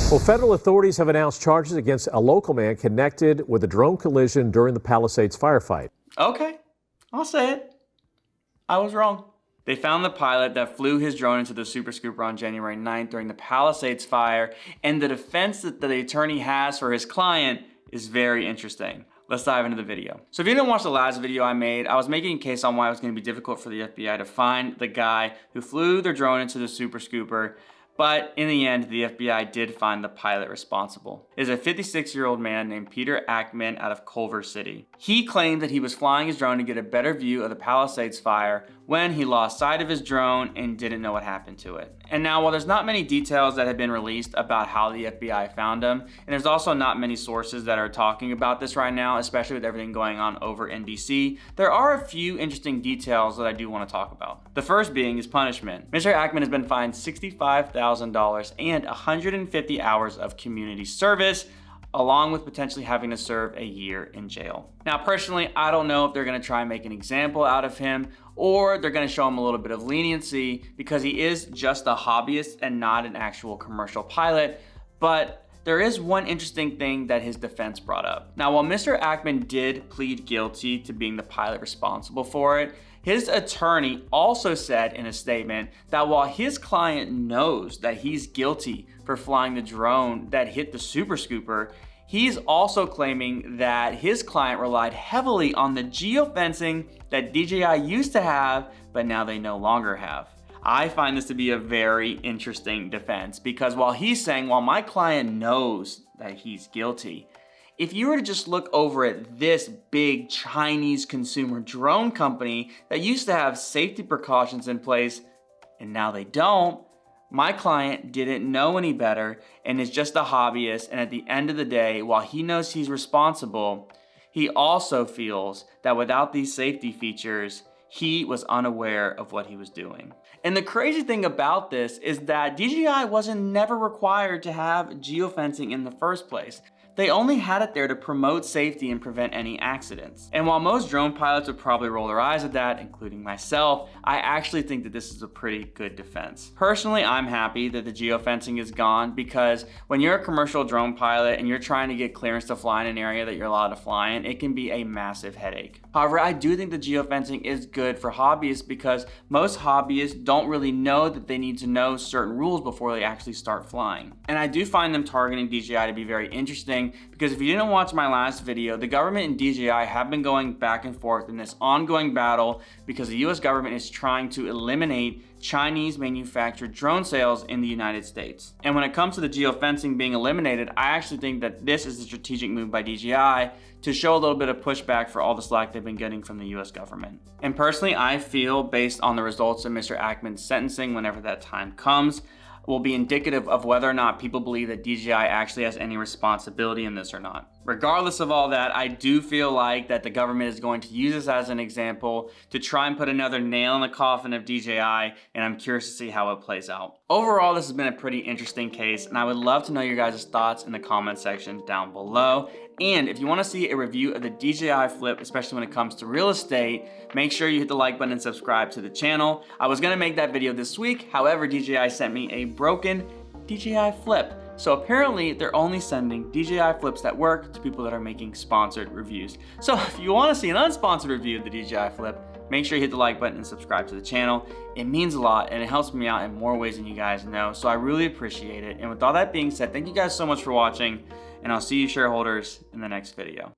Well, federal authorities have announced charges against a local man connected with a drone collision during the Palisades firefight. Okay, I'll say it. I was wrong. They found the pilot that flew his drone into the super scooper on January 9th during the Palisades fire, and the defense that the attorney has for his client is very interesting. Let's dive into the video. So if you didn't watch the last video I made, I was making a case on why it was going to be difficult for the FBI to find the guy who flew their drone into the super scooper. But in the end, the FBI did find the pilot responsible. It is a 56-year-old man named Peter Ackman out of Culver City. He claimed that he was flying his drone to get a better view of the Palisades fire when he lost sight of his drone and didn't know what happened to it. And now, while there's not many details that have been released about how the FBI found him, and there's also not many sources that are talking about this right now, especially with everything going on over in DC, there are a few interesting details that I do want to talk about. The first being his punishment. Mr. Ackman has been fined $65,000 and 150 hours of community service, along with potentially having to serve a year in jail. Now, personally, I don't know if they're gonna try and make an example out of him, or they're gonna show him a little bit of leniency because he is just a hobbyist and not an actual commercial pilot. But there is one interesting thing that his defense brought up. Now, while Mr. Ackman did plead guilty to being the pilot responsible for it, his attorney also said in a statement that while his client knows that he's guilty for flying the drone that hit the super scooper, he's also claiming that his client relied heavily on the geofencing that DJI used to have, but now they no longer have. I find this to be a very interesting defense because while he's saying, while my client knows that he's guilty, if you were to just look over at this big Chinese consumer drone company that used to have safety precautions in place and now they don't, my client didn't know any better and is just a hobbyist, and at the end of the day, while he knows he's responsible, he also feels that without these safety features, he was unaware of what he was doing. And the crazy thing about this is that DJI wasn't never required to have geofencing in the first place. They only had it there to promote safety and prevent any accidents. And while most drone pilots would probably roll their eyes at that, including myself, I actually think that this is a pretty good defense. Personally, I'm happy that the geofencing is gone because when you're a commercial drone pilot and you're trying to get clearance to fly in an area that you're allowed to fly in, it can be a massive headache. However, I do think the geofencing is good for hobbyists because most hobbyists don't really know that they need to know certain rules before they actually start flying. And I do find them targeting DJI to be very interesting because if you didn't watch my last video, the government and DJI have been going back and forth in this ongoing battle because the US government is trying to eliminate Chinese manufactured drone sales in the United States. And when it comes to the geofencing being eliminated, I actually think that this is a strategic move by DJI to show a little bit of pushback for all the slack they've been getting from the US government. And personally, I feel based on the results of Mr. Ackman's sentencing whenever that time comes, will be indicative of whether or not people believe that DJI actually has any responsibility in this or not. Regardless of all that, I do feel like that the government is going to use this as an example to try and put another nail in the coffin of DJI, and I'm curious to see how it plays out. Overall, this has been a pretty interesting case, and I would love to know your guys' thoughts in the comment section down below. And if you want to see a review of the DJI Flip, especially when it comes to real estate, make sure you hit the like button and subscribe to the channel. I was going to make that video this week, however, DJI sent me a broken DJI Flip. So apparently they're only sending DJI Flips that work to people that are making sponsored reviews. So if you want to see an unsponsored review of the DJI Flip, make sure you hit the like button and subscribe to the channel. It means a lot and it helps me out in more ways than you guys know. So I really appreciate it. And with all that being said, thank you guys so much for watching, and I'll see you shareholders in the next video.